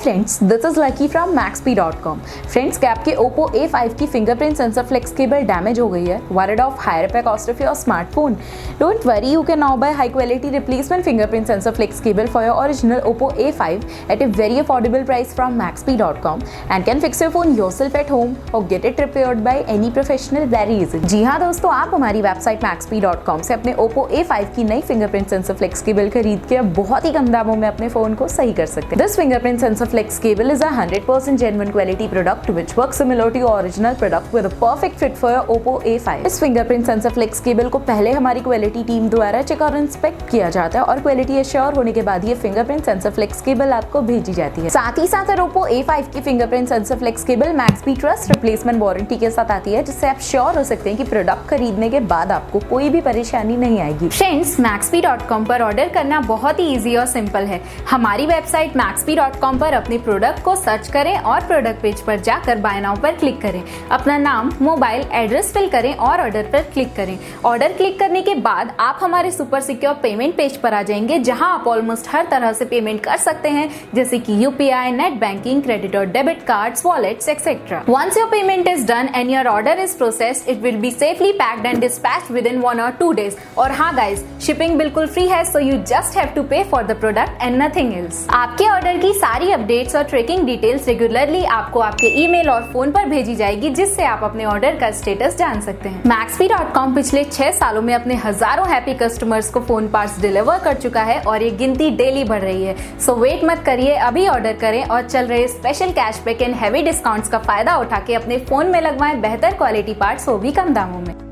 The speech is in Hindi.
Friends, this is Lucky from maxp.com। Friends, क्या आपके Oppo A5 की fingerprint sensor flex cable damage हो गई है? Worried of higher repair cost of your smartphone? Don't worry, you can now buy high quality replacement fingerprint sensor flex cable for your original Oppo A5 at a very affordable price from maxp.com and can fix your phone yourself at home or get it repaired by any professional very easily। जी हाँ दोस्तों, आप हमारी वेबसाइट maxp.com से अपने Oppo A5 की नई फिंगरप्रिंट सेंसर फ्लेक्स केबल खरीद के बहुत ही कम दामों में अपने फोन को सही कर सकते हैं। This fingerprint sensor flex cable is a 100% genuine quality product which works similar to your original product with a perfect fit for your Oppo A5। इस फिंगरप्रिंट सेंसर फ्लेक्स केबल को पहले हमारी क्वालिटी टीम द्वारा चेक और इंस्पेक्ट किया जाता है और क्वालिटी एश्योर होने के बाद ये फिंगरप्रिंट सेंसर फ्लेक्स केबल आपको भेजी जाती है। साथ ही साथ Oppo A5 की fingerprint sensor flex cable maxp trust replacement warranty के साथ आती है, जिससे आप श्योर हो सकते हैं कि प्रोडक्ट खरीदने के बाद आपको कोई भी परेशानी नहीं आएगी। फ्रेंड्स, maxp.com पर ऑर्डर करना बहुत ही इजी और सिंपल है। हमारी वेबसाइट maxp.com पर अपने प्रोडक्ट को सर्च करें और प्रोडक्ट पेज पर जाकर बाय नाउ पर क्लिक करें। अपना नाम, मोबाइल एड्रेस फिल करें और ऑर्डर पर क्लिक करें। ऑर्डर क्लिक करने के बाद आप हमारे सुपर सिक्योर पेमेंट पेज पर आ जाएंगे, जहां आप ऑलमोस्ट हर तरह से पेमेंट कर सकते हैं, जैसे कि UPI, नेट बैंकिंग, क्रेडिट और debit cards, wallets etcetera. Once your payment is done and your order is processed, it will be safely packed and dispatched within 1 or 2 days। और हाँ गाइज, शिपिंग बिल्कुल फ्री है, so you just have to pay for the product and nothing else। आपके ऑर्डर की सारी अपडेट्स और ट्रैकिंग डिटेल्स रेगुलरली आपको आपके ईमेल और फोन पर भेजी जाएगी, जिससे आप अपने ऑर्डर का स्टेटस जान सकते हैं। maxp.com पिछले 6 सालों में अपने हजारों हैप्पी कस्टमर्स को फोन पार्ट्स डिलीवर कर चुका है और ये गिनती डेली बढ़ रही है। सो वेट मत करिए, अभी ऑर्डर करें और चल रहे special cashback and heavy discounts का फायदा उठा के अपने फोन में लगवाएं बेहतर क्वालिटी पार्ट्स, वो भी कम दामों में।